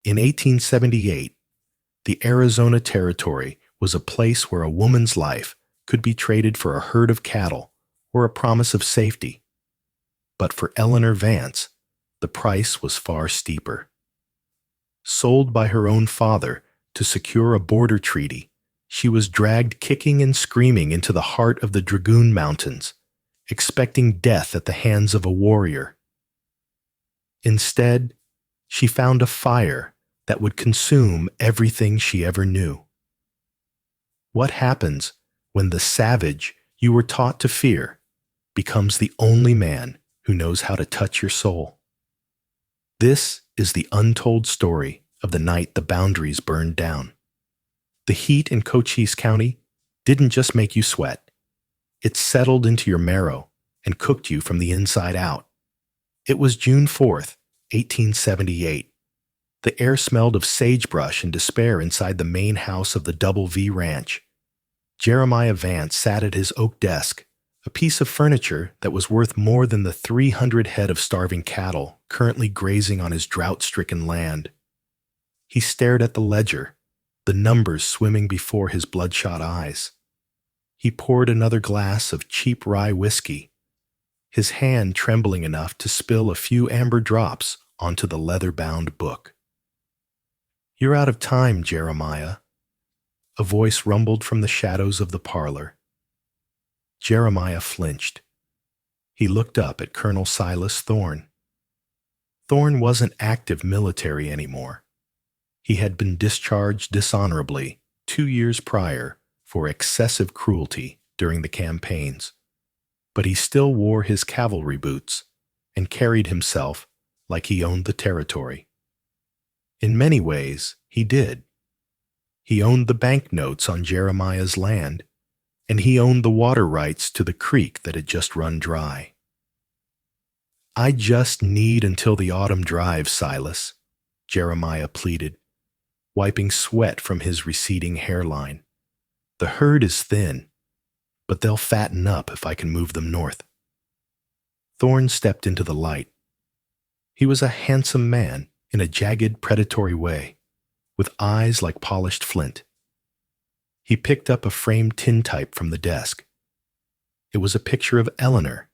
In 1878, the Arizona Territory was a place where a woman's life could be traded for a herd of cattle or a promise of safety. But for Eleanor Vance, the price was far steeper. Sold by her own father to secure a border treaty, she was dragged kicking and screaming into the heart of the Dragoon Mountains, expecting death at the hands of a warrior. Instead, she found a fire that would consume everything she ever knew. What happens when the savage you were taught to fear becomes the only man who knows how to touch your soul? This is the untold story of the night the boundaries burned down. The heat in Cochise County didn't just make you sweat. It settled into your marrow and cooked you from the inside out. It was June 4th, 1878. The air smelled of sagebrush and despair inside the main house of the Double V Ranch. Jeremiah Vance sat at his oak desk, a piece of furniture that was worth more than the 300 head of starving cattle currently grazing on his drought-stricken land. He stared at the ledger, the numbers swimming before his bloodshot eyes. He poured another glass of cheap rye whiskey, his hand trembling enough to spill a few amber drops onto the leather-bound book. "You're out of time, Jeremiah," a voice rumbled from the shadows of the parlor. Jeremiah flinched. He looked up at Colonel Silas Thorne. Thorne wasn't active military anymore. He had been discharged dishonorably 2 years prior for excessive cruelty during the campaigns, but he still wore his cavalry boots and carried himself like he owned the territory. In many ways, he did. He owned the banknotes on Jeremiah's land, and he owned the water rights to the creek that had just run dry. "I just need until the autumn drive, Silas," Jeremiah pleaded, wiping sweat from his receding hairline. "The herd is thin, but they'll fatten up if I can move them north." Thorne stepped into the light. He was a handsome man in a jagged, predatory way, with eyes like polished flint. He picked up a framed tintype from the desk. It was a picture of Elellanar,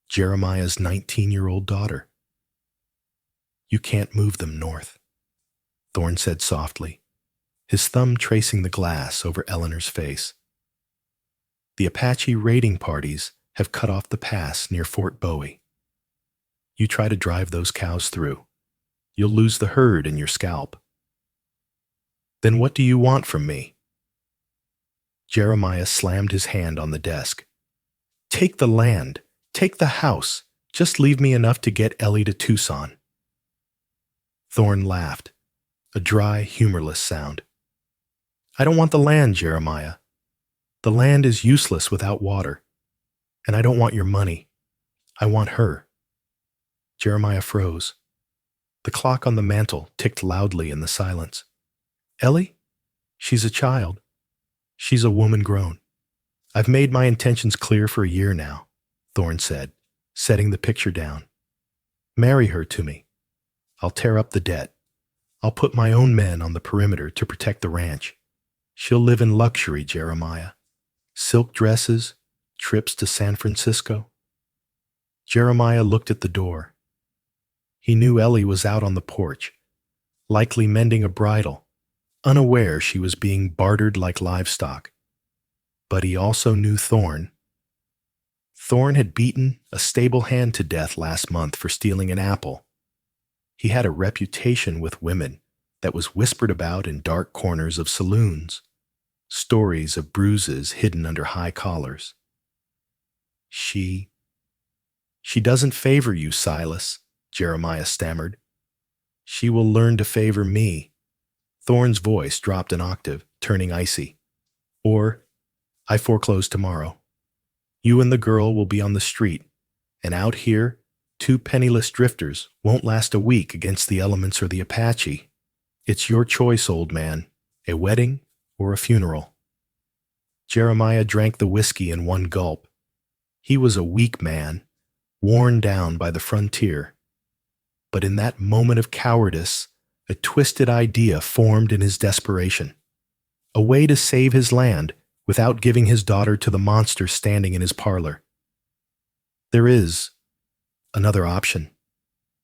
Jeremiah's 19-year-old daughter. "You can't move them north," Thorne said softly, his thumb tracing the glass over Eleanor's face. "The Apache raiding parties have cut off the pass near Fort Bowie. You try to drive those cows through, you'll lose the herd and your scalp." "Then what do you want from me?" Jeremiah slammed his hand on the desk. "Take the land. Take the house. Just leave me enough to get Ellie to Tucson." Thorne laughed, a dry, humorless sound. "I don't want the land, Jeremiah. The land is useless without water. And I don't want your money. I want her." Jeremiah froze. The clock on the mantel ticked loudly in the silence. "Ellie? She's a child. She's a woman grown. I've made my intentions clear for a year now," Thorne said, setting the picture down. "Marry her to me. I'll tear up the debt. I'll put my own men on the perimeter to protect the ranch. She'll live in luxury, Jeremiah. Silk dresses, trips to San Francisco." Jeremiah looked at the door. He knew Ellie was out on the porch, likely mending a bridle, unaware she was being bartered like livestock. But he also knew Thorne. Thorne had beaten a stable hand to death last month for stealing an apple. He had a reputation with women that was whispered about in dark corners of saloons, stories of bruises hidden under high collars. She doesn't favor you, Silas," Jeremiah stammered. "She will learn to favor me." Thorne's voice dropped an octave, turning icy. "Or, I foreclose tomorrow. You and the girl will be on the street, and out here, 2 penniless drifters won't last a week against the elements or the Apache. It's your choice, old man, a wedding or a funeral." Jeremiah drank the whiskey in one gulp. He was a weak man, worn down by the frontier. But in that moment of cowardice, A twisted idea formed in his desperation. A way to save his land without giving his daughter to the monster standing in his parlor. There is another option,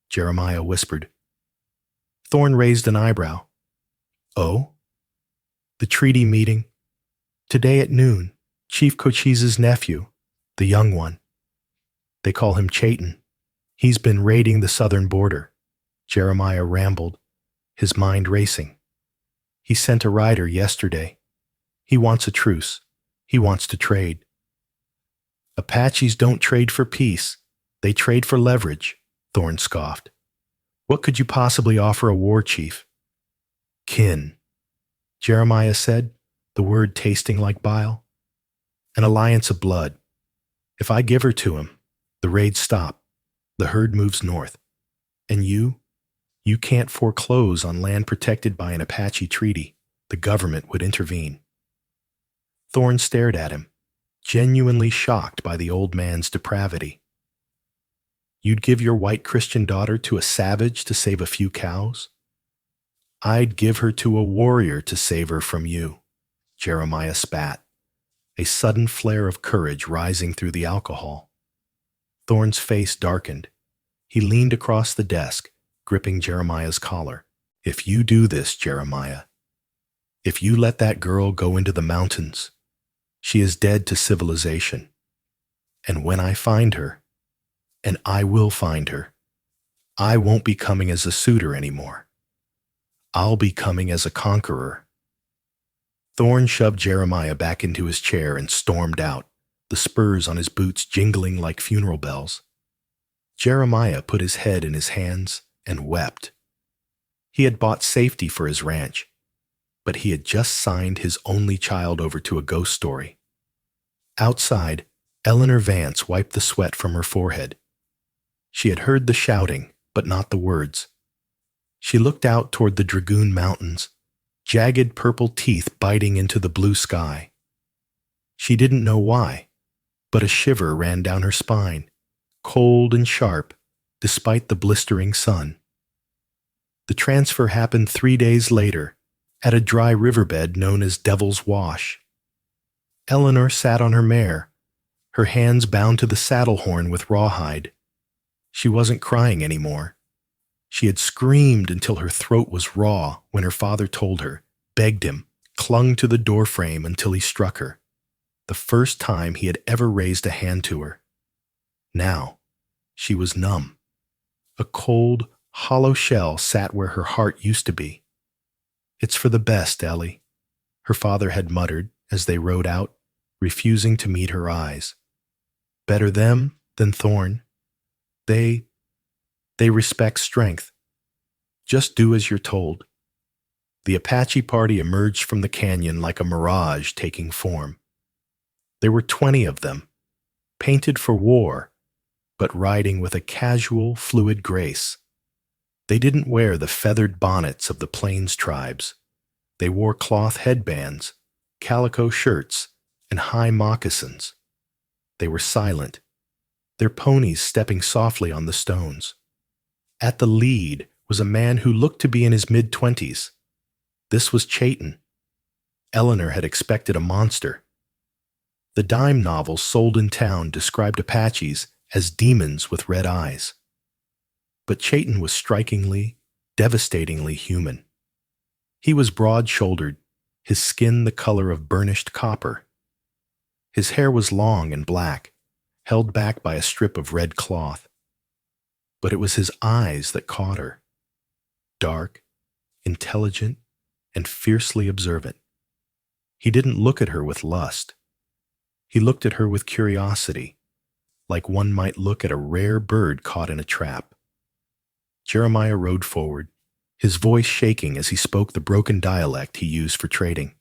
Jeremiah whispered. Thorne raised an eyebrow. Oh? The treaty meeting. Today at noon, Chief Cochise's nephew, the young one. They call him Chayton. He's been raiding the southern border. Jeremiah rambled, his mind racing. He sent a rider yesterday. He wants a truce. He wants to trade. Apaches don't trade for peace. They trade for leverage, Thorne scoffed. What could you possibly offer a war chief? Kin, Jeremiah said, the word tasting like bile. An alliance of blood. If I give her to him, the raids stop. The herd moves north. And you can't foreclose on land protected by an Apache treaty. The government would intervene. Thorne stared at him, genuinely shocked by the old man's depravity. You'd give your white Christian daughter to a savage to save a few cows? I'd give her to a warrior to save her from you, Jeremiah spat, a sudden flare of courage rising through the alcohol. Thorne's face darkened. He leaned across the desk, gripping Jeremiah's collar. If you do this, Jeremiah, if you let that girl go into the mountains, she is dead to civilization. And when I find her, and I will find her, I won't be coming as a suitor anymore. I'll be coming as a conqueror. Thorne shoved Jeremiah back into his chair and stormed out, the spurs on his boots jingling like funeral bells. Jeremiah put his head in his hands and wept. He had bought safety for his ranch, but he had just signed his only child over to a ghost story. Outside, Eleanor Vance wiped the sweat from her forehead. She had heard the shouting, but not the words. She looked out toward the Dragoon Mountains, jagged purple teeth biting into the blue sky. She didn't know why, but a shiver ran down her spine, cold and sharp, despite the blistering sun. The transfer happened 3 days later, at a dry riverbed known as Devil's Wash. Eleanor sat on her mare, her hands bound to the saddle horn with rawhide. She wasn't crying anymore. She had screamed until her throat was raw when her father told her, begged him, clung to the doorframe until he struck her. The first time he had ever raised a hand to her. Now, she was numb. A cold, hollow shell sat where her heart used to be. It's for the best, Ellie, her father had muttered as they rode out, refusing to meet her eyes. Better them than Thorne. They respect strength. Just do as you're told. The Apache party emerged from the canyon like a mirage taking form. There were 20 of them, painted for war, but riding with a casual, fluid grace. They didn't wear the feathered bonnets of the Plains tribes. They wore cloth headbands, calico shirts, and high moccasins. They were silent, their ponies stepping softly on the stones. At the lead was a man who looked to be in his mid-20s. This was Chayton. Eleanor had expected a monster. The dime novels sold in town described Apaches as demons with red eyes. But Chayton was strikingly, devastatingly human. He was broad-shouldered, his skin the color of burnished copper. His hair was long and black, held back by a strip of red cloth. But it was his eyes that caught her. Dark, intelligent, and fiercely observant. He didn't look at her with lust. He looked at her with curiosity, like one might look at a rare bird caught in a trap. Jeremiah rode forward, his voice shaking as he spoke the broken dialect he used for trading.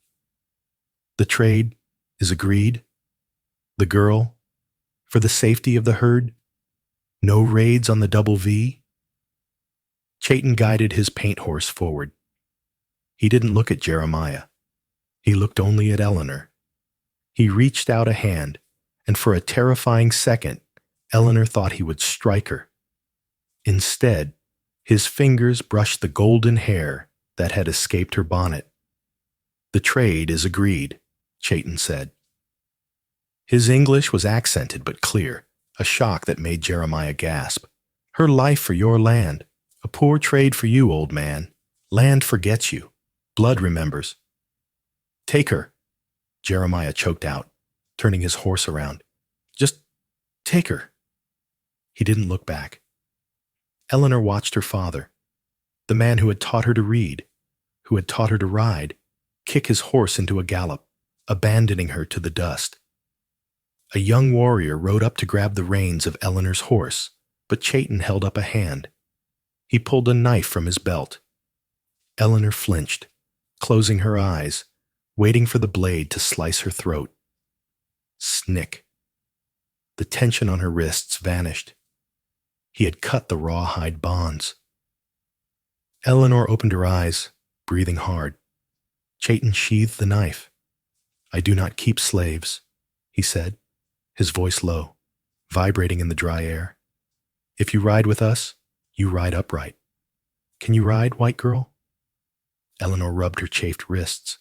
The trade is agreed. The girl, for the safety of the herd, no raids on the Double V. Chayton guided his paint horse forward. He didn't look at Jeremiah. He looked only at Eleanor. He reached out a hand, and for a terrifying second, Eleanor thought he would strike her. Instead, His fingers brushed the golden hair that had escaped her bonnet. "The trade is agreed," Chayton said. His English was accented but clear, a shock that made Jeremiah gasp. "Her life for your land. A poor trade for you, old man. Land forgets you. Blood remembers." "Take her," Jeremiah choked out, turning his horse around. "Just take her." He didn't look back. Eleanor watched her father, the man who had taught her to read, who had taught her to ride, kick his horse into a gallop, abandoning her to the dust. A young warrior rode up to grab the reins of Eleanor's horse, but Chayton held up a hand. He pulled a knife from his belt. Eleanor flinched, closing her eyes, waiting for the blade to slice her throat. Snick. The tension on her wrists vanished. He had cut the rawhide bonds. Eleanor opened her eyes, breathing hard. Chayton sheathed the knife. "I do not keep slaves," he said, his voice low, vibrating in the dry air. "If you ride with us, you ride upright. Can you ride, white girl?" Eleanor rubbed her chafed wrists.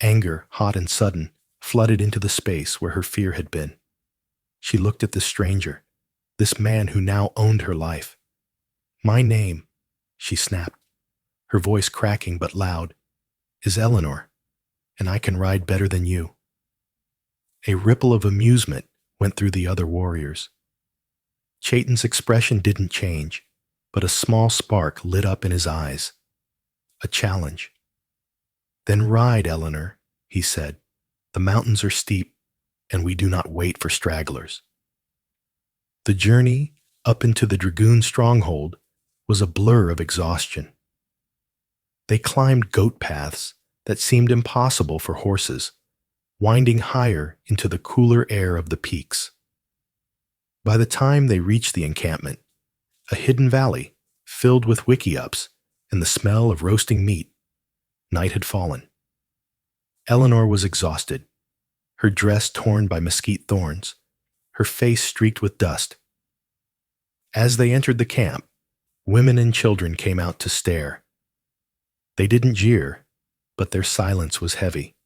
Anger, hot and sudden, flooded into the space where her fear had been. She looked at the stranger, this man who now owned her life. "My name," she snapped, her voice cracking but loud, "is Eleanor, and I can ride better than you." A ripple of amusement went through the other warriors. Chayton's expression didn't change, but a small spark lit up in his eyes. A challenge. "Then ride, Eleanor," he said. "The mountains are steep, and we do not wait for stragglers." The journey up into the Dragoon stronghold was a blur of exhaustion. They climbed goat paths that seemed impossible for horses, winding higher into the cooler air of the peaks. By the time they reached the encampment, a hidden valley filled with wickiups and the smell of roasting meat, night had fallen. Eleanor was exhausted, her dress torn by mesquite thorns, her face streaked with dust. As they entered the camp, women and children came out to stare. They didn't jeer, but their silence was heavy.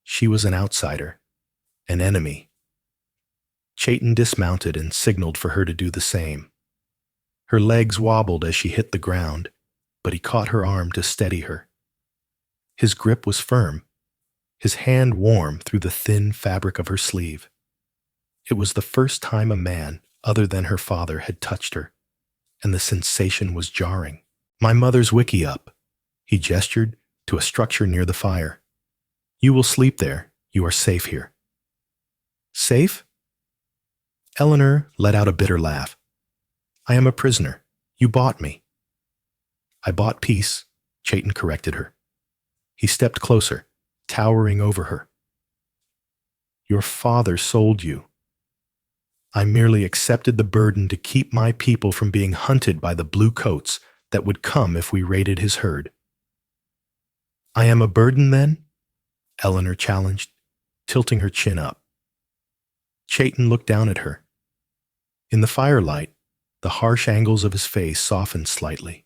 She was an outsider, an enemy. Chayton dismounted and signaled for her to do the same. Her legs wobbled as she hit the ground, but he caught her arm to steady her. His grip was firm, his hand warm through the thin fabric of her sleeve. It was the first time a man other than her father had touched her, and the sensation was jarring. "My mother's wickiup," he gestured to a structure near the fire. "You will sleep there. You are safe here." "Safe?" Eleanor let out a bitter laugh. "I am a prisoner. You bought me." "I bought peace," Chayton corrected her. He stepped closer, towering over her. "Your father sold you. I merely accepted the burden to keep my people from being hunted by the blue coats that would come if we raided his herd." "I am a burden, then?" Eleanor challenged, tilting her chin up. Chayton looked down at her. In the firelight, the harsh angles of his face softened slightly.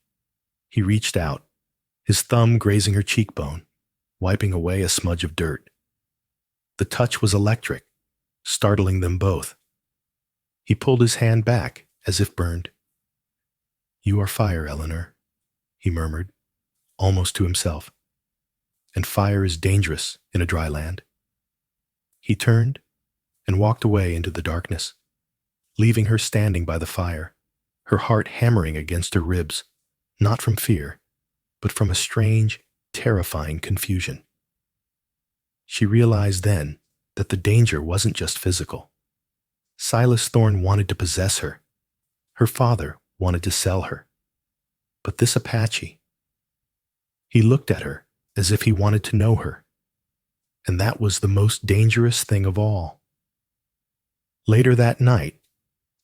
He reached out, his thumb grazing her cheekbone, wiping away a smudge of dirt. The touch was electric, startling them both. He pulled his hand back, as if burned. "You are fire, Eleanor," he murmured, almost to himself. "And fire is dangerous in a dry land." He turned and walked away into the darkness, leaving her standing by the fire, her heart hammering against her ribs, not from fear, but from a strange, terrifying confusion. She realized then that the danger wasn't just physical. Silas Thorne wanted to possess her. Her father wanted to sell her. But this Apache, he looked at her as if he wanted to know her. And that was the most dangerous thing of all. Later that night,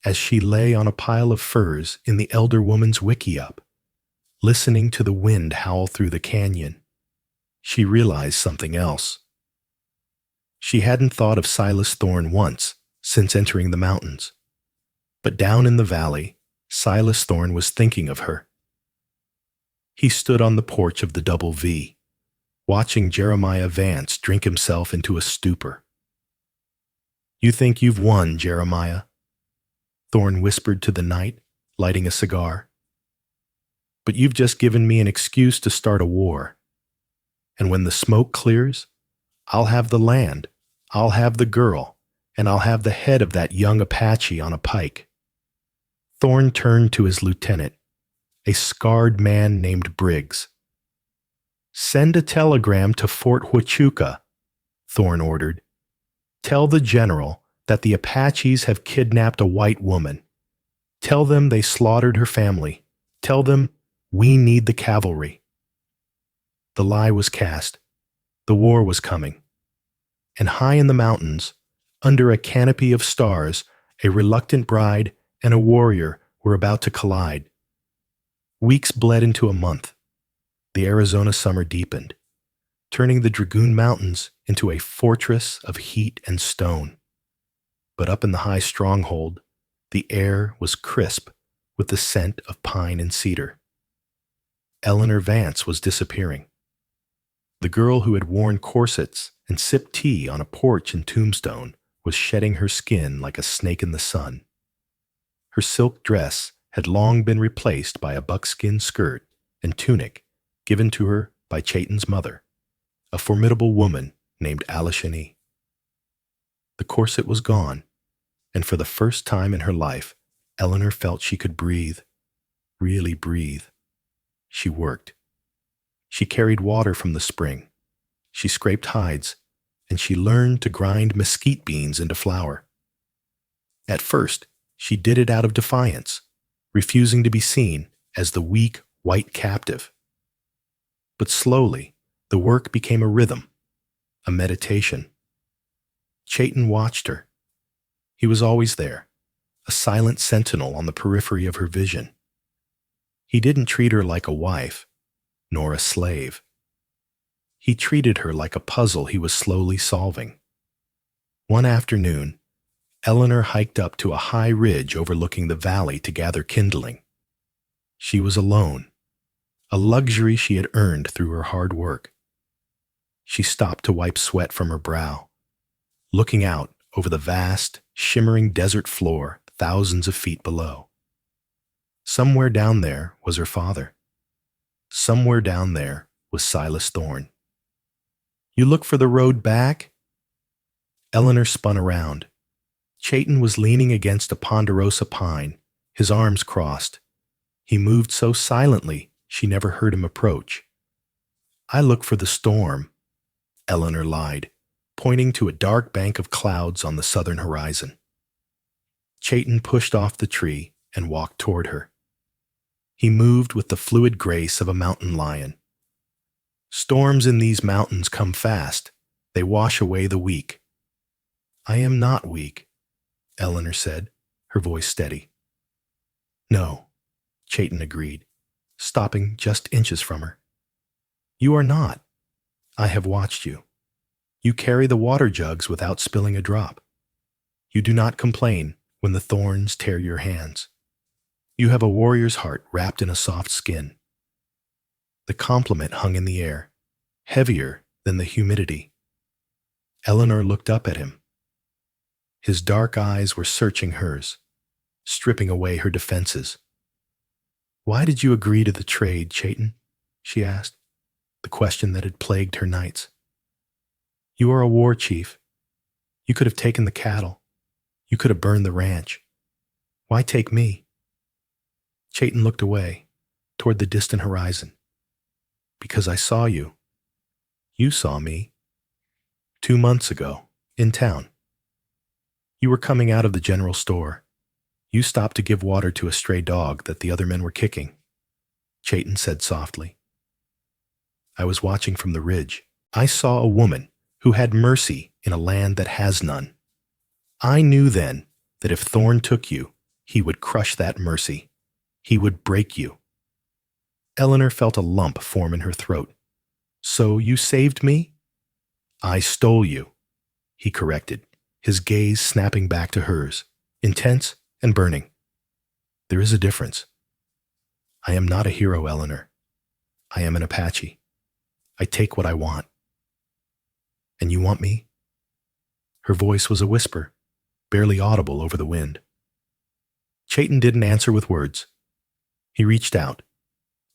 as she lay on a pile of furs in the elder woman's wickiup, listening to the wind howl through the canyon, she realized something else. She hadn't thought of Silas Thorne once since entering the mountains. But down in the valley, Silas Thorne was thinking of her, He stood on the porch of the Double V, watching Jeremiah Vance drink himself into a stupor. "You think you've won, Jeremiah?" Thorne whispered to the night, lighting a cigar. "But you've just given me an excuse to start a war. And when the smoke clears, I'll have the land, I'll have the girl, and I'll have the head of that young Apache on a pike." Thorne turned to his lieutenant, a scarred man named Briggs. "Send a telegram to Fort Huachuca," Thorne ordered. "Tell the general that the Apaches have kidnapped a white woman. Tell them they slaughtered her family. Tell them we need the cavalry." The lie was cast. The war was coming. And high in the mountains, under a canopy of stars, a reluctant bride and a warrior were about to collide. Weeks bled into a month. The Arizona summer deepened, turning the Dragoon Mountains into a fortress of heat and stone. But up in the high stronghold, the air was crisp with the scent of pine and cedar. Elellanar Vance was disappearing. The girl who had worn corsets and sipped tea on a porch in Tombstone was shedding her skin like a snake in the sun. Her silk dress had long been replaced by a buckskin skirt and tunic given to her by Chayton's mother, a formidable woman named Alishani. The corset was gone, and for the first time in her life, Elellanar felt she could breathe, really breathe. She worked. She carried water from the spring. She scraped hides, and she learned to grind mesquite beans into flour. At first, she did it out of defiance, refusing to be seen as the weak, white captive. But slowly, the work became a rhythm, a meditation. Chayton watched her. He was always there, a silent sentinel on the periphery of her vision. He didn't treat her like a wife, nor a slave. He treated her like a puzzle he was slowly solving. One afternoon, Elellanar hiked up to a high ridge overlooking the valley to gather kindling. She was alone, a luxury she had earned through her hard work. She stopped to wipe sweat from her brow, looking out over the vast, shimmering desert floor thousands of feet below. Somewhere down there was her father. Somewhere down there was Silas Thorne. "You look for the road back?" Elellanar spun around. Chayton was leaning against a ponderosa pine, his arms crossed. He moved so silently she never heard him approach. "I look for the storm," Elellanar lied, pointing to a dark bank of clouds on the southern horizon. Chayton pushed off the tree and walked toward her. He moved with the fluid grace of a mountain lion. "Storms in these mountains come fast. They wash away the weak." "I am not weak," Elellanar said, her voice steady. "No," Chayton agreed, stopping just inches from her. "You are not. I have watched you. You carry the water jugs without spilling a drop. You do not complain when the thorns tear your hands. You have a warrior's heart wrapped in a soft skin." The compliment hung in the air, heavier than the humidity. Elellanar looked up at him. His dark eyes were searching hers, stripping away her defenses. "Why did you agree to the trade, Chayton?" she asked, the question that had plagued her nights. "You are a war chief. You could have taken the cattle. You could have burned the ranch. Why take me?" Chayton looked away, toward the distant horizon. "Because I saw you. You saw me. 2 months ago, in town. You were coming out of the general store. You stopped to give water to a stray dog that the other men were kicking," Chayton said softly. "I was watching from the ridge. I saw a woman who had mercy in a land that has none. I knew then that if Thorne took you, he would crush that mercy. He would break you." Elellanar felt a lump form in her throat. "So you saved me?" "I stole you," he corrected, his gaze snapping back to hers, intense and burning. "There is a difference. I am not a hero, Elellanar. I am an Apache. I take what I want. And you want me? Her voice was a whisper, barely audible over the wind. Chayton didn't answer with words. He reached out,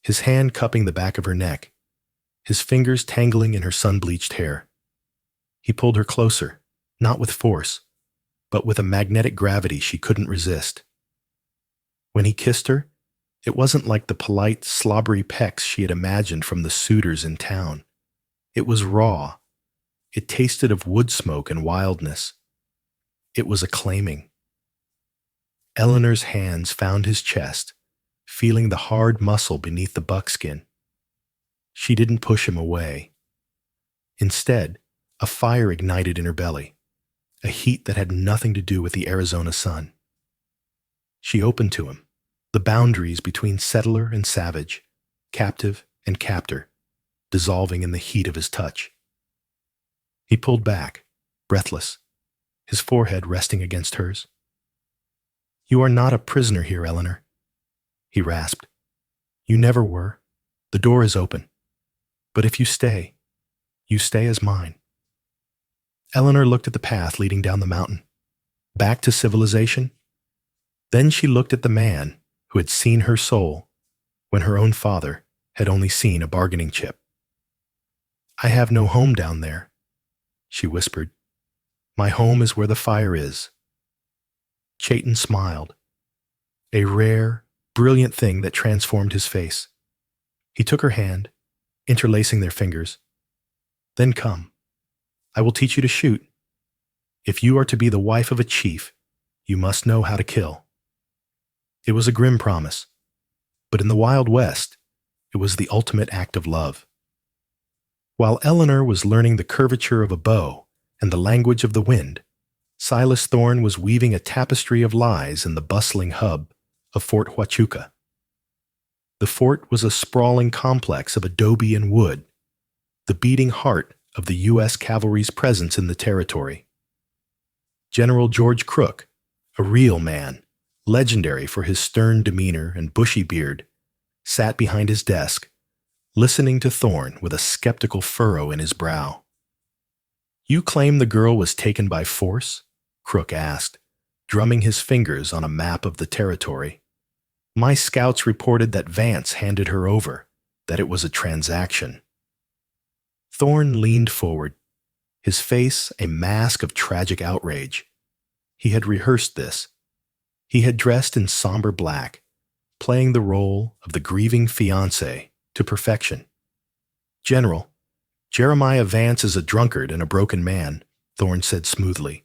his hand cupping the back of her neck, his fingers tangling in her sun-bleached hair. He pulled her closer, not with force, but with a magnetic gravity she couldn't resist. When he kissed her, it wasn't like the polite, slobbery pecks she had imagined from the suitors in town. It was raw. It tasted of wood smoke and wildness. It was acclaiming. Eleanor's hands found his chest, feeling the hard muscle beneath the buckskin. She didn't push him away. Instead, a fire ignited in her belly, a heat that had nothing to do with the Arizona sun. She opened to him, the boundaries between settler and savage, captive and captor, dissolving in the heat of his touch. He pulled back, breathless, his forehead resting against hers. "You are not a prisoner here, Eleanor," he rasped. "You never were. The door is open. But if you stay as mine." Eleanor looked at the path leading down the mountain, back to civilization. Then she looked at the man who had seen her soul when her own father had only seen a bargaining chip. "I have no home down there," she whispered. "My home is where the fire is." Chayton smiled, a rare, brilliant thing that transformed his face. He took her hand, interlacing their fingers. "Then come. I will teach you to shoot. If you are to be the wife of a chief, you must know how to kill." It was a grim promise, but in the Wild West, it was the ultimate act of love. While Eleanor was learning the curvature of a bow and the language of the wind, Silas Thorne was weaving a tapestry of lies in the bustling hub of Fort Huachuca. The fort was a sprawling complex of adobe and wood, the beating heart of the U.S. cavalry's presence in the territory. General George Crook, a real man, legendary for his stern demeanor and bushy beard, sat behind his desk, listening to Thorne with a skeptical furrow in his brow. "You claim the girl was taken by force?" Crook asked, drumming his fingers on a map of the territory. "My scouts reported that Vance handed her over, that it was a transaction." Thorne leaned forward, his face a mask of tragic outrage. He had rehearsed this. He had dressed in somber black, playing the role of the grieving fiancé to perfection. "General, Jeremiah Vance is a drunkard and a broken man," Thorne said smoothly.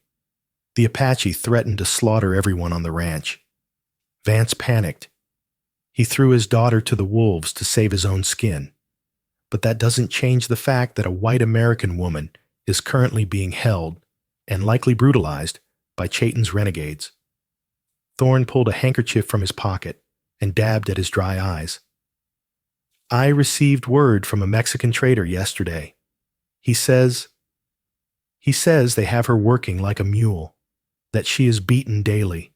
"The Apache threatened to slaughter everyone on the ranch. Vance panicked. He threw his daughter to the wolves to save his own skin. But that doesn't change the fact that a white American woman is currently being held, and likely brutalized, by Chayton's renegades." Thorne pulled a handkerchief from his pocket and dabbed at his dry eyes. "I received word from a Mexican trader yesterday. He says they have her working like a mule, that she is beaten daily."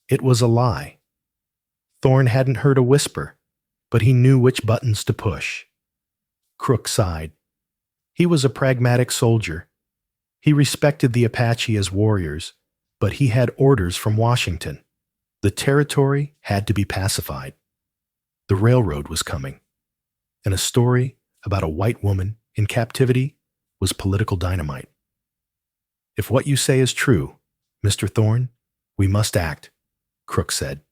It was a lie. Thorne hadn't heard a whisper, but he knew which buttons to push. Crook sighed. He was a pragmatic soldier. He respected the Apache as warriors, but he had orders from Washington. The territory had to be pacified. The railroad was coming, and a story about a white woman in captivity was political dynamite. "If what you say is true, Mr. Thorne, we must act," Crook said.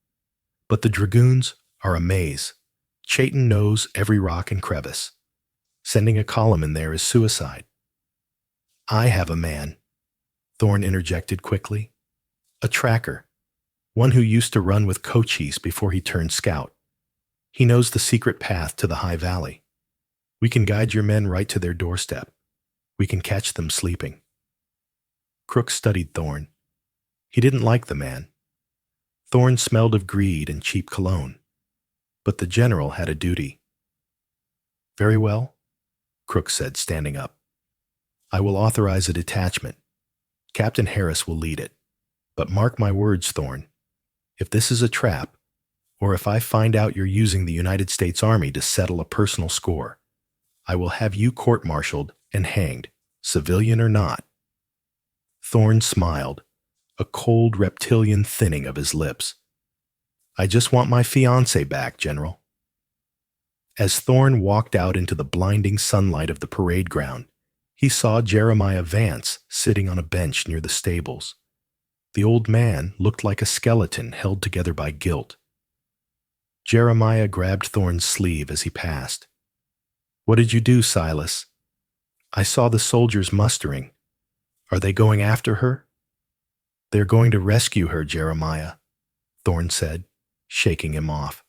"But the Dragoons are a maze. Chayton knows every rock and crevice. Sending a column in there is suicide." "I have a man," Thorne interjected quickly. "A tracker, one who used to run with Cochise before he turned scout. He knows the secret path to the High Valley. We can guide your men right to their doorstep. We can catch them sleeping." Crook studied Thorne. He didn't like the man. Thorne smelled of greed and cheap cologne. But the general had a duty. "Very well," Crook said, standing up. "I will authorize a detachment. Captain Harris will lead it. But mark my words, Thorne. If this is a trap, or if I find out you're using the United States Army to settle a personal score, I will have you court-martialed and hanged, civilian or not." Thorne smiled, a cold reptilian thinning of his lips. "I just want my fiancée back, General." As Thorne walked out into the blinding sunlight of the parade ground, he saw Jeremiah Vance sitting on a bench near the stables. The old man looked like a skeleton held together by guilt. Jeremiah grabbed Thorne's sleeve as he passed. "What did you do, Silas?" "I saw the soldiers mustering. Are they going after her?" "They're going to rescue her, Jeremiah," Thorne said, shaking him off.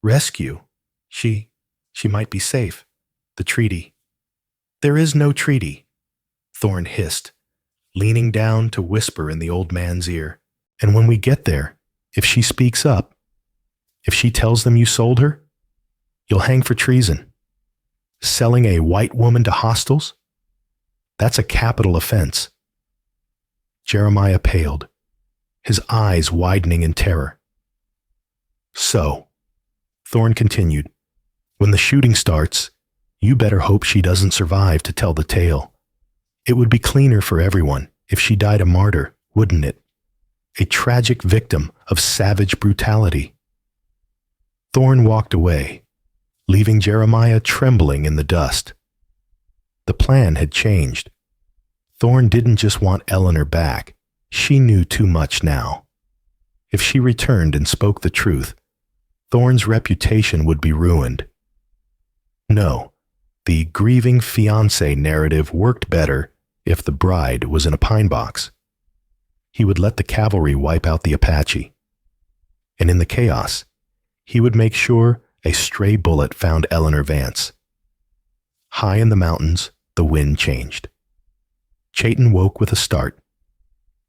"Rescue? She might be safe. The treaty." "There is no treaty," Thorne hissed, leaning down to whisper in the old man's ear. "And when we get there, if she speaks up, if she tells them you sold her, you'll hang for treason. Selling a white woman to hostiles? That's a capital offense." Jeremiah paled, his eyes widening in terror. "So," Thorne continued, "when the shooting starts, you better hope she doesn't survive to tell the tale. It would be cleaner for everyone if she died a martyr, wouldn't it? A tragic victim of savage brutality." Thorne walked away, leaving Jeremiah trembling in the dust. The plan had changed. Thorne didn't just want Elellanar back. She knew too much now. If she returned and spoke the truth, Thorne's reputation would be ruined. No, the grieving fiancé narrative worked better if the bride was in a pine box. He would let the cavalry wipe out the Apache. And in the chaos, he would make sure a stray bullet found Elellanar Vance. High in the mountains, the wind changed. Chayton woke with a start.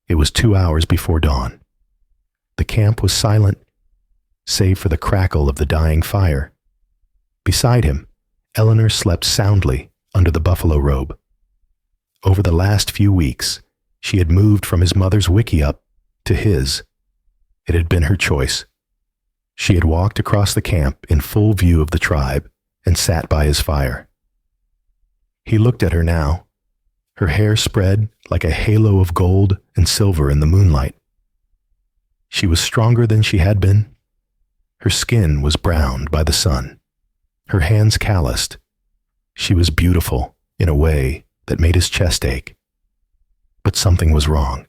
It was 2 hours before dawn. The camp was silent, save for the crackle of the dying fire. Beside him, Elellanar slept soundly under the buffalo robe. Over the last few weeks, she had moved from his mother's wickiup to his. It had been her choice. She had walked across the camp in full view of the tribe and sat by his fire. He looked at her now, her hair spread like a halo of gold and silver in the moonlight. She was stronger than she had been. Her skin was browned by the sun, her hands calloused. She was beautiful in a way that made his chest ache. But something was wrong.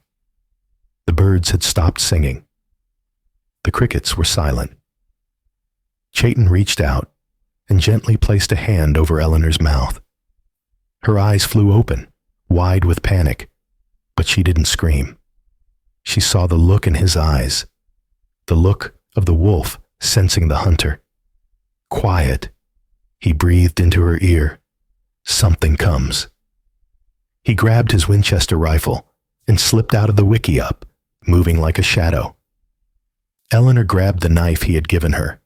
The birds had stopped singing. The crickets were silent. Chayton reached out and gently placed a hand over Ellenar's mouth. Her eyes flew open, wide with panic, but she didn't scream. She saw the look in his eyes, the look of the wolf sensing the hunter. "Quiet," he breathed into her ear. "Something comes." He grabbed his Winchester rifle and slipped out of the wickiup, moving like a shadow. Elellanar grabbed the knife he had given her,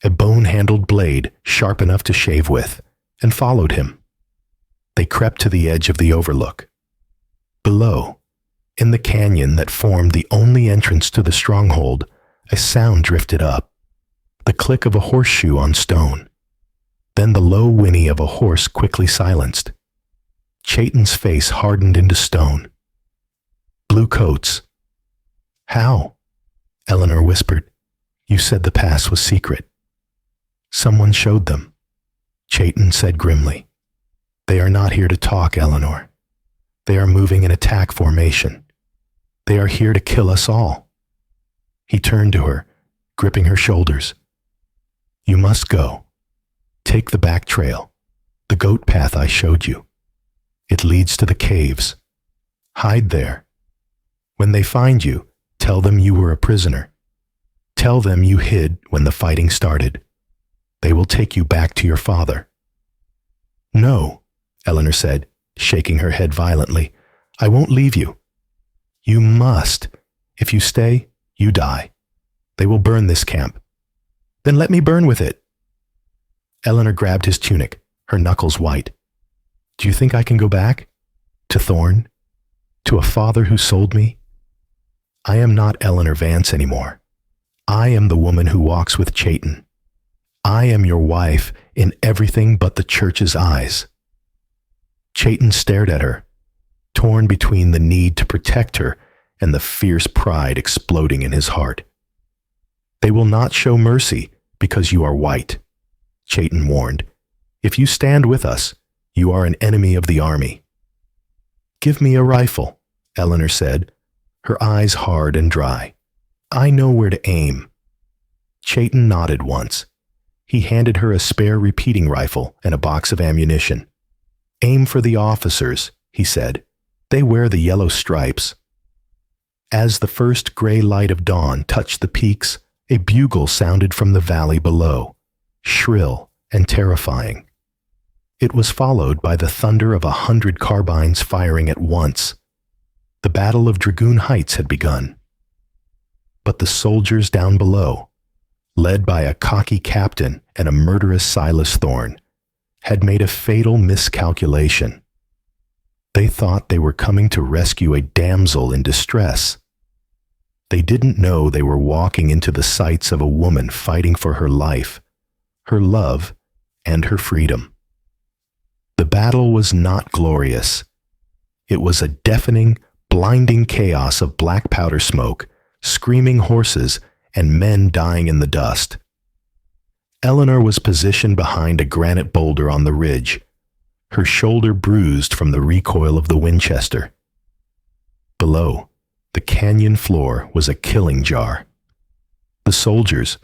a bone-handled blade sharp enough to shave with, and followed him. They crept to the edge of the overlook. Below, in the canyon that formed the only entrance to the stronghold, a sound drifted up, the click of a horseshoe on stone. Then the low whinny of a horse quickly silenced. Chayton's face hardened into stone. "Blue coats." "How?" Elellanar whispered. "You said the pass was secret." "Someone showed them," Chayton said grimly. "They are not here to talk, Elellanar. They are moving in attack formation. They are here to kill us all." He turned to her, gripping her shoulders. "You must go. Take the back trail, the goat path I showed you. It leads to the caves. Hide there. When they find you, tell them you were a prisoner. Tell them you hid when the fighting started. They will take you back to your father." "No," Elellanar said, shaking her head violently. "I won't leave you." "You must. If you stay, you die. They will burn this camp." "Then let me burn with it." Elellanar grabbed his tunic, her knuckles white. "Do you think I can go back? To Thorne? To a father who sold me? I am not Elellanar Vance anymore. I am the woman who walks with Chayton. I am your wife in everything but the church's eyes." Chayton stared at her, torn between the need to protect her and the fierce pride exploding in his heart. "They will not show mercy because you are white," Chayton warned. "If you stand with us, you are an enemy of the army." "Give me a rifle," Elellanar said, her eyes hard and dry. "I know where to aim." Chayton nodded once. He handed her a spare repeating rifle and a box of ammunition. "Aim for the officers," he said. "They wear the yellow stripes." As the first gray light of dawn touched the peaks, a bugle sounded from the valley below, shrill and terrifying. It was followed by the thunder of 100 carbines firing at once. The Battle of Dragoon Heights had begun. But the soldiers down below, led by a cocky captain and a murderous Silas Thorne, had made a fatal miscalculation. They thought they were coming to rescue a damsel in distress. They didn't know they were walking into the sights of a woman fighting for her life, her love, and her freedom. The battle was not glorious. It was a deafening, blinding chaos of black powder smoke, screaming horses, and men dying in the dust. Elellanar was positioned behind a granite boulder on the ridge, her shoulder bruised from the recoil of the Winchester. Below, the canyon floor was a killing jar. The soldiers,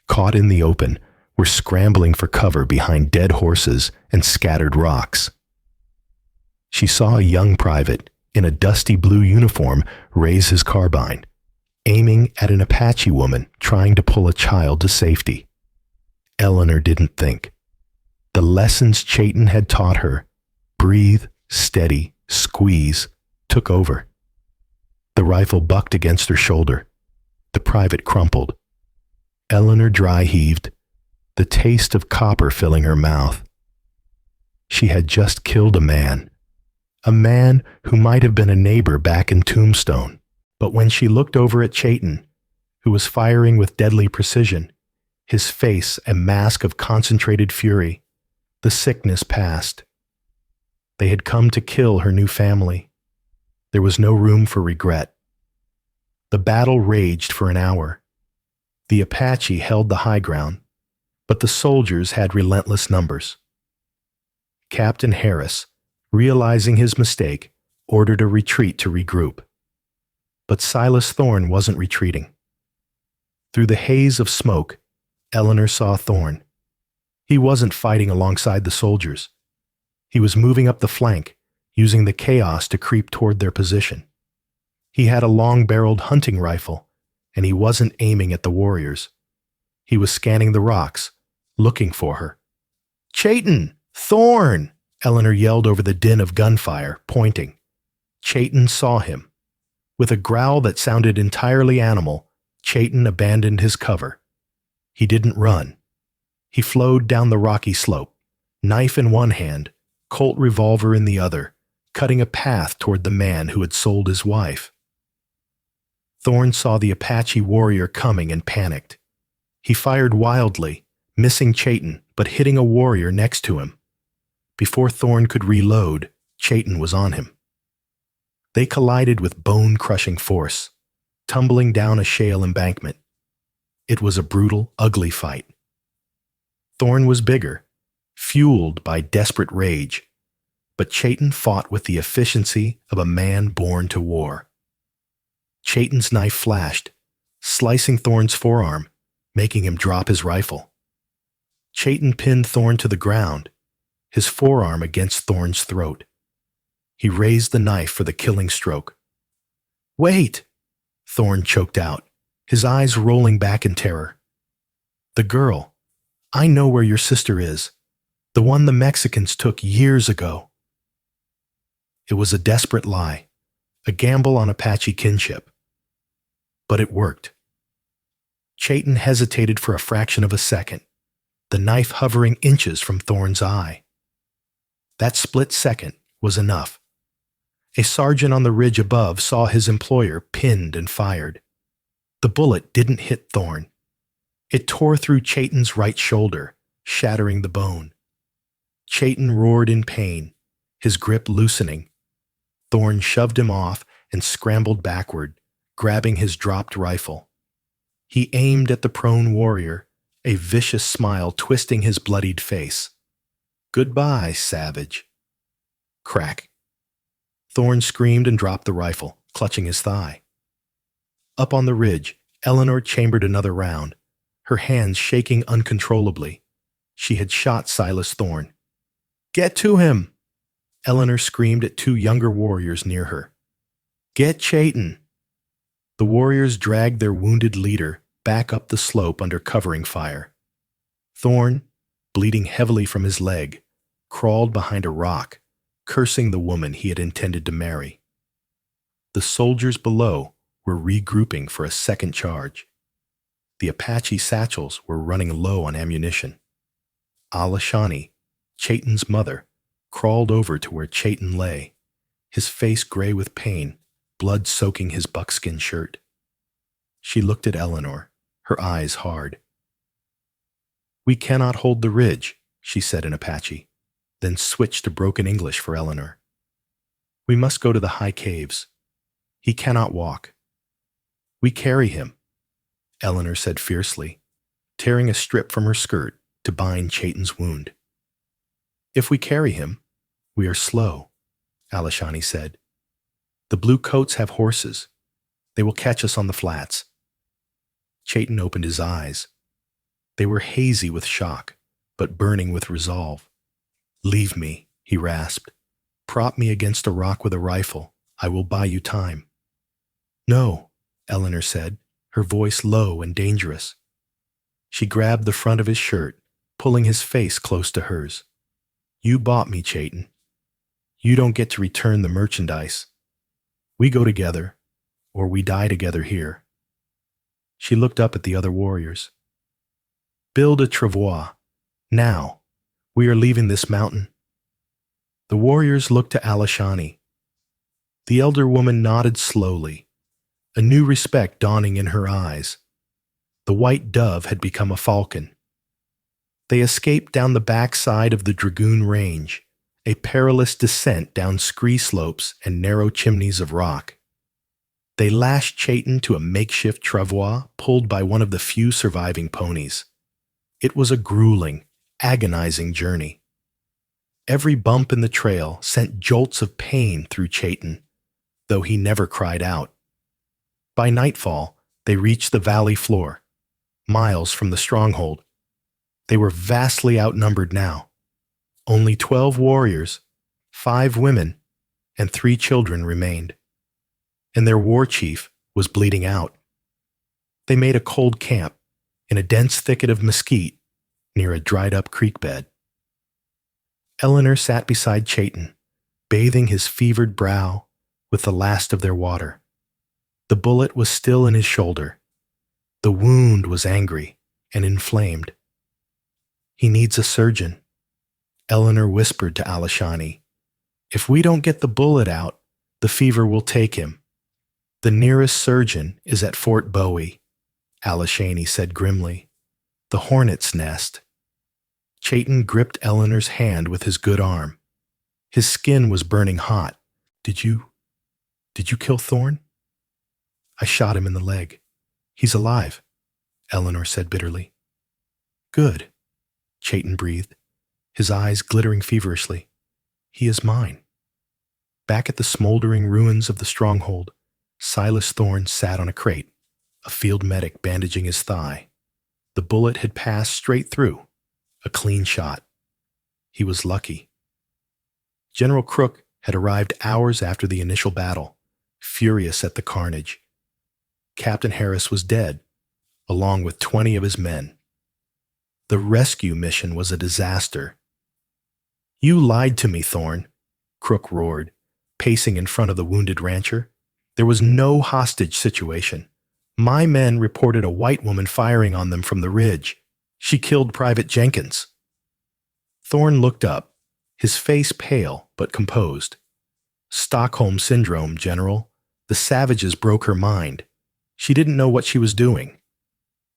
caught in the open, were scrambling for cover behind dead horses and scattered rocks. She saw a young private in a dusty blue uniform raise his carbine, aiming at an Apache woman trying to pull a child to safety. Elellanar didn't think. The lessons Chayton had taught her, breathe, steady, squeeze, took over. The rifle bucked against her shoulder. The private crumpled. Elellanar dry heaved, the taste of copper filling her mouth. She had just killed a man who might have been a neighbor back in Tombstone. But when she looked over at Chayton, who was firing with deadly precision, his face a mask of concentrated fury, the sickness passed. They had come to kill her new family. There was no room for regret. The battle raged for an hour. The Apache held the high ground, but the soldiers had relentless numbers. Captain Harris, realizing his mistake, ordered a retreat to regroup. But Silas Thorne wasn't retreating. Through the haze of smoke, Elellanar saw Thorne. He wasn't fighting alongside the soldiers. He was moving up the flank, using the chaos to creep toward their position. He had a long-barreled hunting rifle, and he wasn't aiming at the warriors. He was scanning the rocks, looking for her. "Chayton! Thorne!" Elellanar yelled over the din of gunfire, pointing. Chayton saw him. With a growl that sounded entirely animal, Chayton abandoned his cover. He didn't run. He flowed down the rocky slope, knife in one hand, Colt revolver in the other, cutting a path toward the man who had sold his wife. Thorne saw the Apache warrior coming and panicked. He fired wildly, missing Chayton but hitting a warrior next to him. Before Thorne could reload, Chayton was on him. They collided with bone-crushing force, tumbling down a shale embankment. It was a brutal, ugly fight. Thorne was bigger, fueled by desperate rage, but Chayton fought with the efficiency of a man born to war. Chayton's knife flashed, slicing Thorne's forearm, making him drop his rifle. Chayton pinned Thorne to the ground, his forearm against Thorne's throat. He raised the knife for the killing stroke. "Wait!" Thorne choked out, his eyes rolling back in terror. "The girl. I know where your sister is. The one the Mexicans took years ago." It was a desperate lie, a gamble on Apache kinship. But it worked. Chayton hesitated for a fraction of a second, the knife hovering inches from Thorne's eye. That split second was enough. A sergeant on the ridge above saw his employer pinned and fired. The bullet didn't hit Thorne. It tore through Chayton's right shoulder, shattering the bone. Chayton roared in pain, his grip loosening. Thorne shoved him off and scrambled backward, grabbing his dropped rifle. He aimed at the prone warrior, a vicious smile twisting his bloodied face. "Goodbye, savage." Crack. Thorne screamed and dropped the rifle, clutching his thigh. Up on the ridge, Elellanar chambered another round, her hands shaking uncontrollably. She had shot Silas Thorne. "Get to him!" Elellanar screamed at two younger warriors near her. "Get Chayton!" The warriors dragged their wounded leader back up the slope under covering fire. Thorne, bleeding heavily from his leg, crawled behind a rock, cursing the woman he had intended to marry. The soldiers below were regrouping for a second charge. The Apache satchels were running low on ammunition. Alashani, Chayton's mother, crawled over to where Chayton lay, his face gray with pain, blood soaking his buckskin shirt. She looked at Elellanar, her eyes hard. "We cannot hold the ridge," she said in Apache, then switched to broken English for Elellanar. "We must go to the high caves. He cannot walk." "We carry him," Elellanar said fiercely, tearing a strip from her skirt to bind Chayton's wound. "If we carry him, we are slow," Alashani said. "The blue coats have horses. They will catch us on the flats." Chayton opened his eyes. They were hazy with shock, but burning with resolve. "Leave me," he rasped. "Prop me against a rock with a rifle. I will buy you time." "No," Elellanar said, her voice low and dangerous. She grabbed the front of his shirt, pulling his face close to hers. "You bought me, Chayton. You don't get to return the merchandise. We go together, or we die together here." She looked up at the other warriors. "Build a travois. Now. We are leaving this mountain." The warriors looked to Alashani. The elder woman nodded slowly, a new respect dawning in her eyes. The white dove had become a falcon. They escaped down the backside of the Dragoon Range, a perilous descent down scree slopes and narrow chimneys of rock. They lashed Chayton to a makeshift travois pulled by one of the few surviving ponies. It was a grueling, agonizing journey. Every bump in the trail sent jolts of pain through Chayton, though he never cried out. By nightfall, they reached the valley floor, miles from the stronghold. They were vastly outnumbered now. Only 12 warriors, 5 women, and 3 children remained. And their war chief was bleeding out. They made a cold camp in a dense thicket of mesquite near a dried-up creek bed. Elellanar sat beside Chayton, bathing his fevered brow with the last of their water. The bullet was still in his shoulder. The wound was angry and inflamed. "He needs a surgeon," Elellanar whispered to Alashani. "If we don't get the bullet out, the fever will take him." "The nearest surgeon is at Fort Bowie," Alashani said grimly. "The hornet's nest." Chayton gripped Ellanar's hand with his good arm. His skin was burning hot. Did you kill Thorne?" "I shot him in the leg. He's alive," Elellanar said bitterly. "Good," Chayton breathed, his eyes glittering feverishly. "He is mine." Back at the smoldering ruins of the stronghold, Silas Thorne sat on a crate, a field medic bandaging his thigh. The bullet had passed straight through, a clean shot. He was lucky. General Crook had arrived hours after the initial battle, furious at the carnage. Captain Harris was dead, along with 20 of his men. The rescue mission was a disaster. "You lied to me, Thorne," Crook roared, pacing in front of the wounded rancher. "There was no hostage situation. My men reported a white woman firing on them from the ridge. She killed Private Jenkins." Thorne looked up, his face pale but composed. "Stockholm Syndrome, General. The savages broke her mind. She didn't know what she was doing."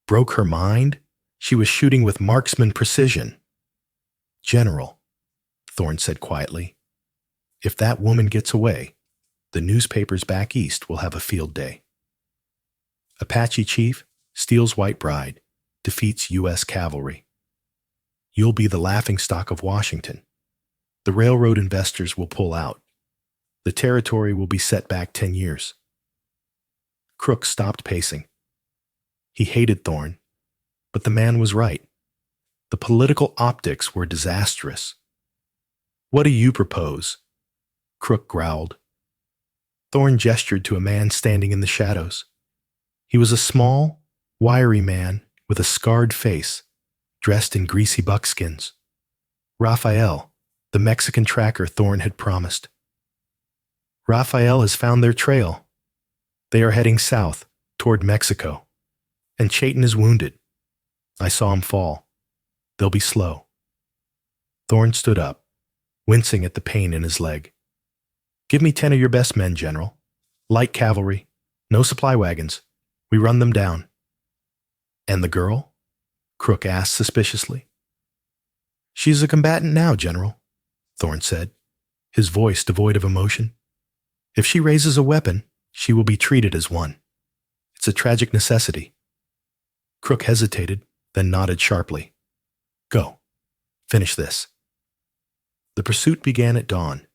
"Broke her mind?" She was shooting with marksman precision. General, Thorne said quietly, if that woman gets away, the newspapers back east will have a field day. Apache chief steals white bride, defeats U.S. cavalry. You'll be the laughingstock of Washington. The railroad investors will pull out. The territory will be set back 10 years. Crook stopped pacing. He hated Thorne, but the man was right. The political optics were disastrous. What do you propose? Crook growled. Thorne gestured to a man standing in the shadows. He was a small, wiry man with a scarred face, dressed in greasy buckskins. Raphael, the Mexican tracker Thorne had promised. Raphael has found their trail. They are heading south, toward Mexico. And Chayton is wounded. I saw him fall. They'll be slow. Thorne stood up, wincing at the pain in his leg. Give me 10 of your best men, General. Light cavalry. No supply wagons. We run them down. And the girl? Crook asked suspiciously. She's a combatant now, General, Thorne said, his voice devoid of emotion. If she raises a weapon, she will be treated as one. It's a tragic necessity. Crook hesitated, then nodded sharply. Go. Finish this. The pursuit began at dawn.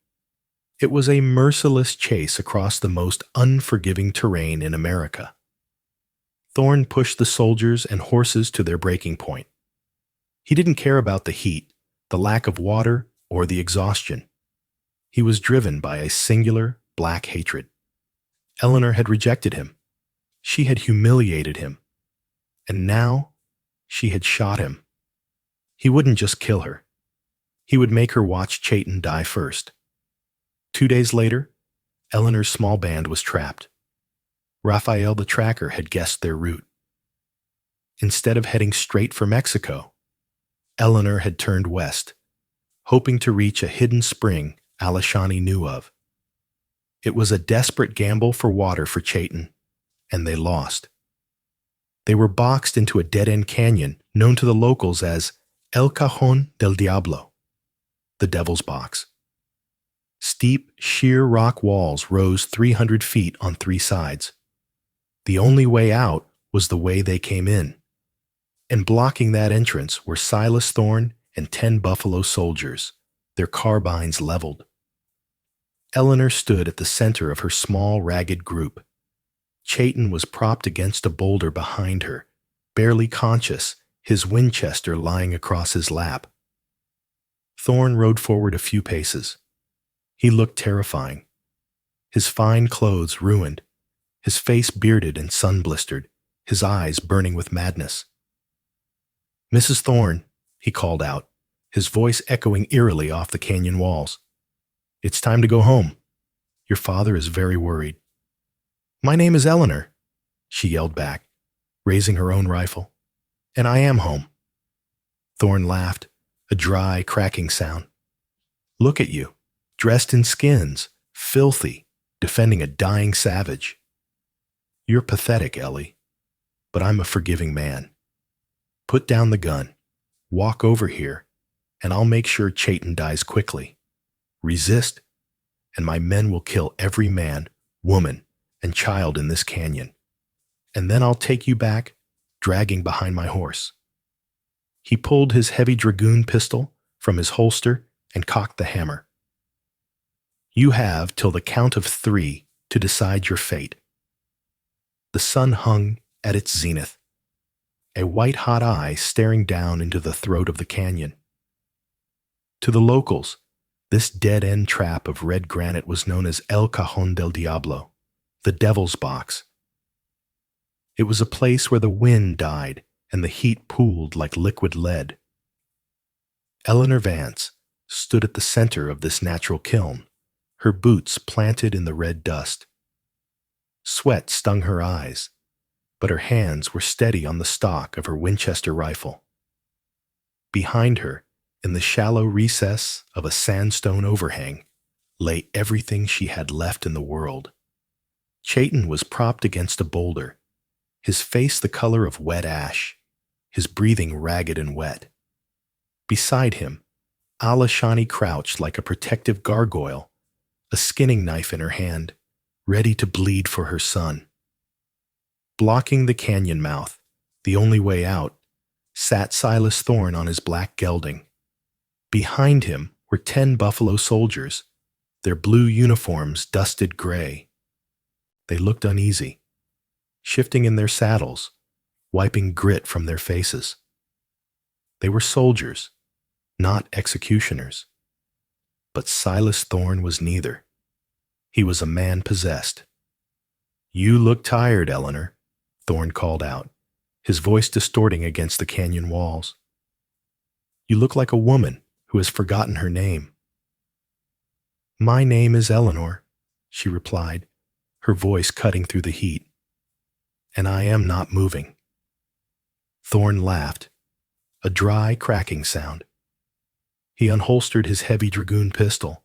It was a merciless chase across the most unforgiving terrain in America. Thorne pushed the soldiers and horses to their breaking point. He didn't care about the heat, the lack of water, or the exhaustion. He was driven by a singular, black hatred. Elellanar had rejected him. She had humiliated him. And now, she had shot him. He wouldn't just kill her. He would make her watch Chayton die first. 2 days later, Ellanar's small band was trapped. Raphael the tracker had guessed their route. Instead of heading straight for Mexico, Elellanar had turned west, hoping to reach a hidden spring Alashani knew of. It was a desperate gamble for water for Chayton, and they lost. They were boxed into a dead-end canyon known to the locals as El Cajón del Diablo, the Devil's Box. Steep, sheer rock walls rose 300 feet on 3 sides. The only way out was the way they came in, and blocking that entrance were Silas Thorne and 10 buffalo soldiers, their carbines leveled. Elellanar stood at the center of her small, ragged group. Chayton was propped against a boulder behind her, barely conscious, his Winchester lying across his lap. Thorne rode forward a few paces. He looked terrifying. His fine clothes ruined, his face bearded and sun-blistered, his eyes burning with madness. Mrs. Thorne, he called out, his voice echoing eerily off the canyon walls. It's time to go home. Your father is very worried. My name is Elellanar, she yelled back, raising her own rifle. And I am home. Thorne laughed, a dry, cracking sound. Look at you, dressed in skins, filthy, defending a dying savage. You're pathetic, Ellie, but I'm a forgiving man. Put down the gun, walk over here, and I'll make sure Chayton dies quickly. Resist, and my men will kill every man, woman, and child in this canyon. And then I'll take you back, dragging behind my horse. He pulled his heavy dragoon pistol from his holster and cocked the hammer. You have till the count of 3 to decide your fate. The sun hung at its zenith, a white-hot eye staring down into the throat of the canyon. To the locals, this dead-end trap of red granite was known as El Cajón del Diablo, the Devil's Box. It was a place where the wind died and the heat pooled like liquid lead. Elellanar Vance stood at the center of this natural kiln, her boots planted in the red dust. Sweat stung her eyes, but her hands were steady on the stock of her Winchester rifle. Behind her, in the shallow recess of a sandstone overhang, lay everything she had left in the world. Chayton was propped against a boulder, his face the color of wet ash, his breathing ragged and wet. Beside him, Alashani crouched like a protective gargoyle, a skinning knife in her hand, ready to bleed for her son. Blocking the canyon mouth, the only way out, sat Silas Thorne on his black gelding. Behind him were 10 buffalo soldiers, their blue uniforms dusted gray. They looked uneasy, shifting in their saddles, wiping grit from their faces. They were soldiers, not executioners. But Silas Thorne was neither. He was a man possessed. "You look tired, Elellanar," Thorne called out, his voice distorting against the canyon walls. "You look like a woman who has forgotten her name." "My name is Eleanor," she replied, her voice cutting through the heat. "And I am not moving." Thorne laughed, a dry, cracking sound. He unholstered his heavy Dragoon pistol,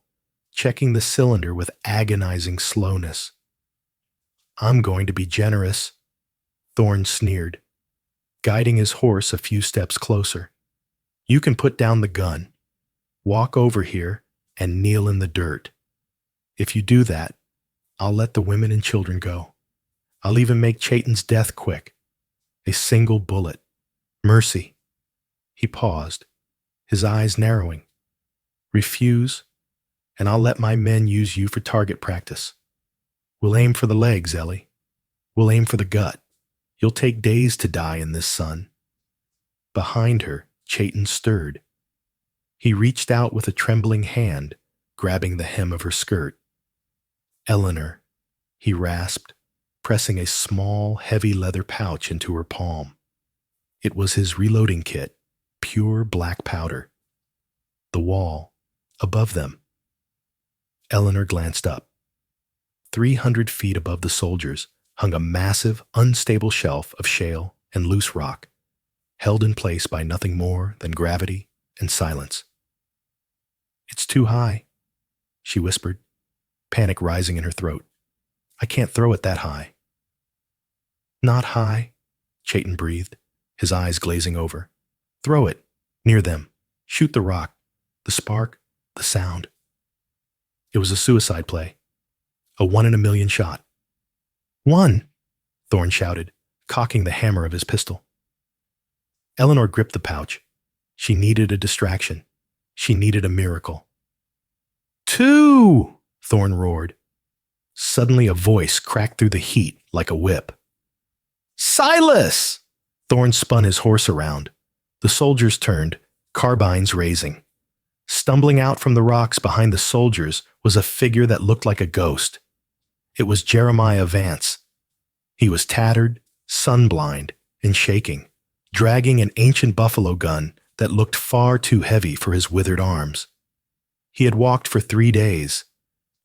checking the cylinder with agonizing slowness. "I'm going to be generous," Thorne sneered, guiding his horse a few steps closer. "You can put down the gun, walk over here, and kneel in the dirt. If you do that, I'll let the women and children go. I'll even make Chayton's death quick. A single bullet. Mercy." He paused, his eyes narrowing. "Refuse, and I'll let my men use you for target practice. We'll aim for the legs, Ellie. We'll aim for the gut. You'll take days to die in this sun." Behind her, Chayton stirred. He reached out with a trembling hand, grabbing the hem of her skirt. "Eleanor," he rasped, pressing a small, heavy leather pouch into her palm. It was his reloading kit, pure black powder. The wall, above them. Eleanor glanced up. 300 feet above the soldiers hung a massive, unstable shelf of shale and loose rock, held in place by nothing more than gravity and silence. "It's too high," she whispered, panic rising in her throat. "I can't throw it that high." "Not high," Chayton breathed, his eyes glazing over. "Throw it, near them. Shoot the rock. The spark, the sound." It was a suicide play. A 1 in a million shot. "One!" Thorne shouted, cocking the hammer of his pistol. Eleanor gripped the pouch. She needed a distraction. She needed a miracle. "Two!" Thorne roared. Suddenly a voice cracked through the heat like a whip. "Silas!" Thorne spun his horse around. The soldiers turned, carbines raising. Stumbling out from the rocks behind the soldiers was a figure that looked like a ghost. It was Jeremiah Vance. He was tattered, sunblind, and shaking, dragging an ancient buffalo gun that looked far too heavy for his withered arms. He had walked for 3 days,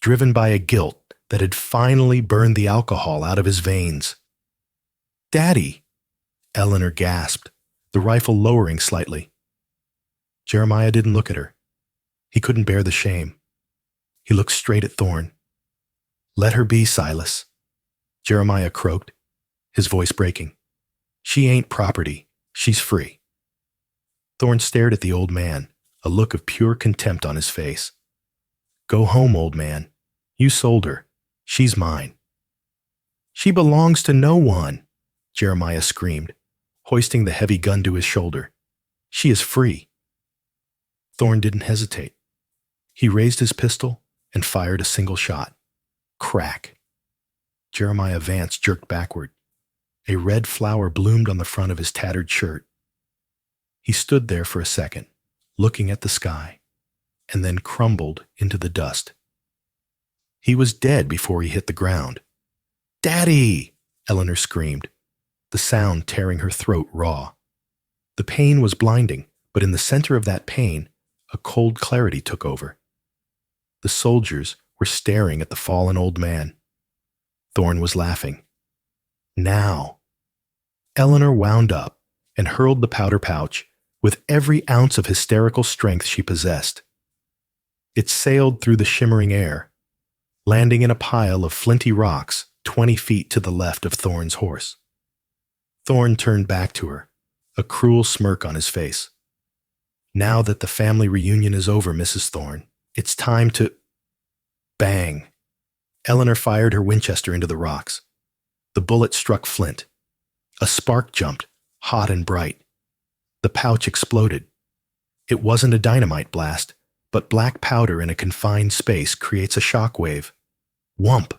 driven by a guilt that had finally burned the alcohol out of his veins. "Daddy!" Eleanor gasped, the rifle lowering slightly. Jeremiah didn't look at her. He couldn't bear the shame. He looked straight at Thorne. "Let her be, Silas," Jeremiah croaked, his voice breaking. "She ain't property. She's free." Thorne stared at the old man, a look of pure contempt on his face. "Go home, old man. You sold her. She's mine." "She belongs to no one," Jeremiah screamed, hoisting the heavy gun to his shoulder. "She is free." Thorne didn't hesitate. He raised his pistol and fired a single shot. Crack. Jeremiah Vance jerked backward. A red flower bloomed on the front of his tattered shirt. He stood there for a second, looking at the sky, and then crumbled into the dust. He was dead before he hit the ground. "Daddy!" Eleanor screamed, the sound tearing her throat raw. The pain was blinding, but in the center of that pain, a cold clarity took over. The soldiers were staring at the fallen old man. Thorne was laughing. Now. Eleanor wound up and hurled the powder pouch with every ounce of hysterical strength she possessed. It sailed through the shimmering air, landing in a pile of flinty rocks 20 feet to the left of Thorne's horse. Thorne turned back to her, a cruel smirk on his face. Now that the family reunion is over, Mrs. Thorne, it's time to… Bang! Eleanor fired her Winchester into the rocks. The bullet struck flint. A spark jumped, hot and bright. The pouch exploded. It wasn't a dynamite blast, but black powder in a confined space creates a shock wave. Whump!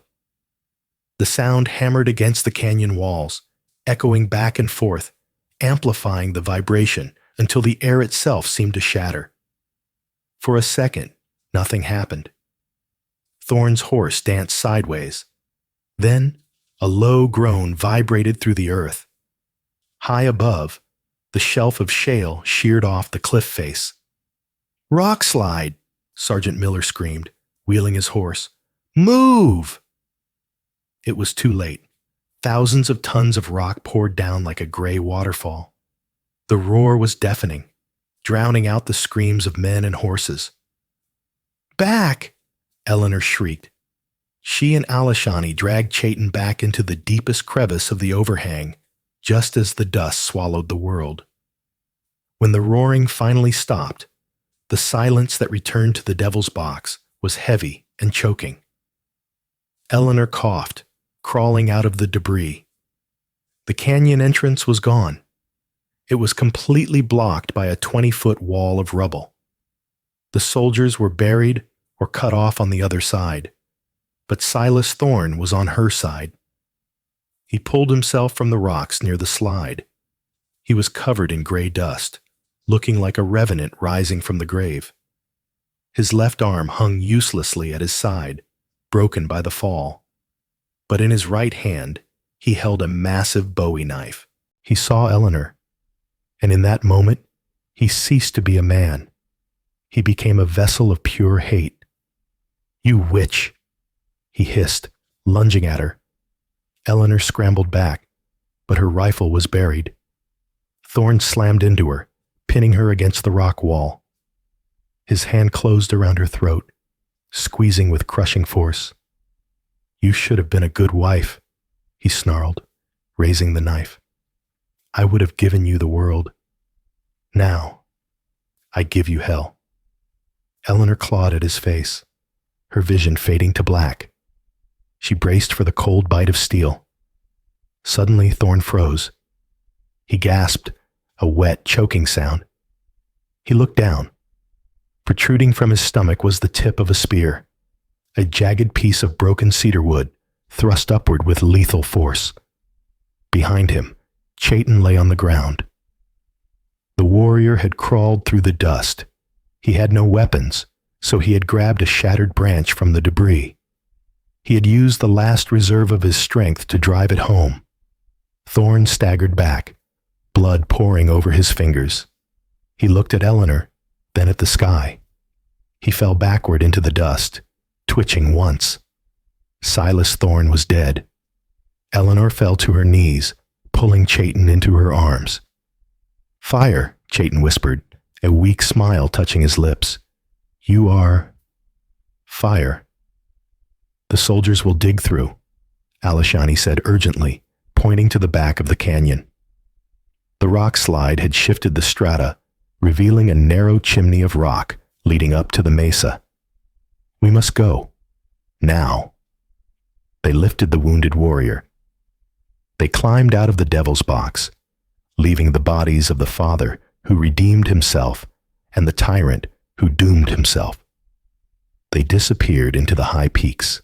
The sound hammered against the canyon walls, echoing back and forth, amplifying the vibration until the air itself seemed to shatter. For a second, nothing happened. Thorne's horse danced sideways. Then, a low groan vibrated through the earth. High above, the shelf of shale sheared off the cliff face. "Rock slide!" Sergeant Miller screamed, wheeling his horse. "Move!" It was too late. Thousands of tons of rock poured down like a gray waterfall. The roar was deafening, drowning out the screams of men and horses. "Back!" Eleanor shrieked. She and Alashani dragged Chayton back into the deepest crevice of the overhang, just as the dust swallowed the world. When the roaring finally stopped, the silence that returned to the Devil's Box was heavy and choking. Eleanor coughed, crawling out of the debris. The canyon entrance was gone. It was completely blocked by a 20-foot wall of rubble. The soldiers were buried or cut off on the other side, but Silas Thorne was on her side. He pulled himself from the rocks near the slide. He was covered in gray dust, looking like a revenant rising from the grave. His left arm hung uselessly at his side, broken by the fall. But in his right hand, he held a massive Bowie knife. He saw Eleanor, and in that moment, he ceased to be a man. He became a vessel of pure hate. "You witch!" he hissed, lunging at her. Eleanor scrambled back, but her rifle was buried. Thorne slammed into her, pinning her against the rock wall. His hand closed around her throat, squeezing with crushing force. "You should have been a good wife," he snarled, raising the knife. "I would have given you the world. Now, I give you hell." Eleanor clawed at his face, her vision fading to black. She braced for the cold bite of steel. Suddenly, Thorne froze. He gasped, a wet, choking sound. He looked down. Protruding from his stomach was the tip of a spear, a jagged piece of broken cedar wood, thrust upward with lethal force. Behind him, Chayton lay on the ground. The warrior had crawled through the dust. He had no weapons, so he had grabbed a shattered branch from the debris. He had used the last reserve of his strength to drive it home. Thorne staggered back, blood pouring over his fingers. He looked at Eleanor, then at the sky. He fell backward into the dust, twitching once. Silas Thorne was dead. Eleanor fell to her knees, pulling Chayton into her arms. "Fire," Chayton whispered, a weak smile touching his lips. "You are… fire." "The soldiers will dig through," Alashani said urgently, pointing to the back of the canyon. The rock slide had shifted the strata, revealing a narrow chimney of rock leading up to the mesa. "We must go. Now." They lifted the wounded warrior. They climbed out of the Devil's Box, leaving the bodies of the father who redeemed himself and the tyrant who doomed himself. They disappeared into the high peaks,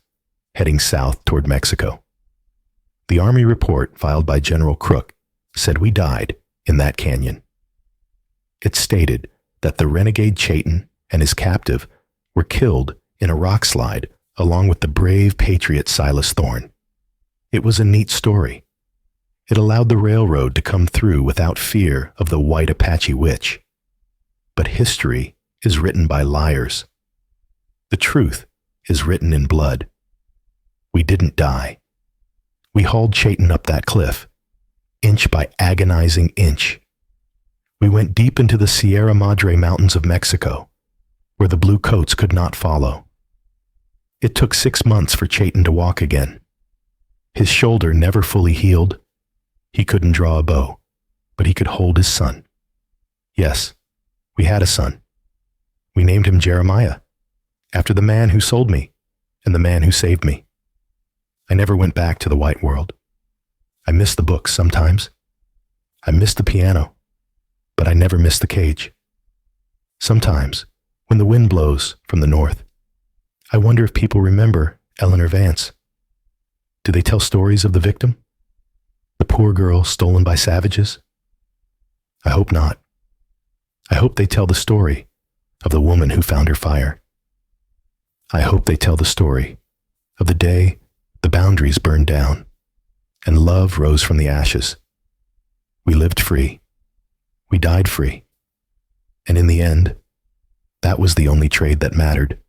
heading south toward Mexico. The Army report filed by General Crook said we died in that canyon. It stated that the renegade Chayton and his captive were killed in a rock slide along with the brave patriot Silas Thorne. It was a neat story. It allowed the railroad to come through without fear of the white Apache witch. But history is written by liars. The truth is written in blood. We didn't die. We hauled Chayton up that cliff, inch by agonizing inch. We went deep into the Sierra Madre Mountains of Mexico, where the blue coats could not follow. It took 6 months for Chayton to walk again. His shoulder never fully healed. He couldn't draw a bow. but he could hold his son. Yes, we had a son. We named him Jeremiah, after the man who sold me and the man who saved me. I never went back to the white world. I miss the books sometimes. I miss the piano, but I never miss the cage. Sometimes, when the wind blows from the north, I wonder if people remember Elellanar Vance. Do they tell stories of the victim? The poor girl stolen by savages? I hope not. I hope they tell the story of the woman who found her fire. I hope they tell the story of the day the boundaries burned down and love rose from the ashes. We lived free. We died free. And in the end, that was the only trade that mattered.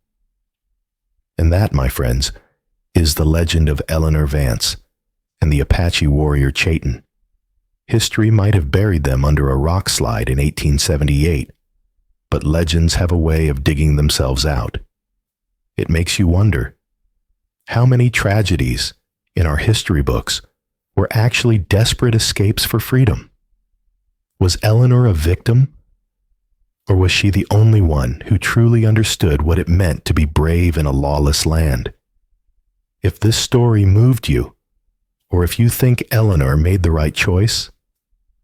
And that, my friends, is the legend of Elellanar Vance and the Apache warrior Chayton. History might have buried them under a rock slide in 1878, but legends have a way of digging themselves out. It makes you wonder, how many tragedies in our history books were actually desperate escapes for freedom? Was Elellanar a victim? Or was she the only one who truly understood what it meant to be brave in a lawless land? If this story moved you, or if you think Elellanar made the right choice,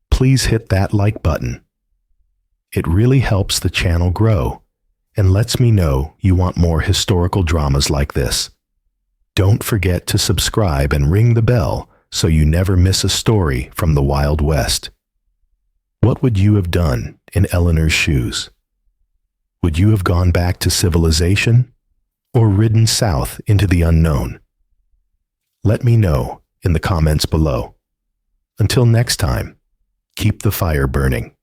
please hit that like button. It really helps the channel grow and lets me know you want more historical dramas like this. Don't forget to subscribe and ring the bell so you never miss a story from the Wild West. What would you have done in Ellanar's shoes? Would you have gone back to civilization or ridden south into the unknown? Let me know in the comments below. Until next time, keep the fire burning.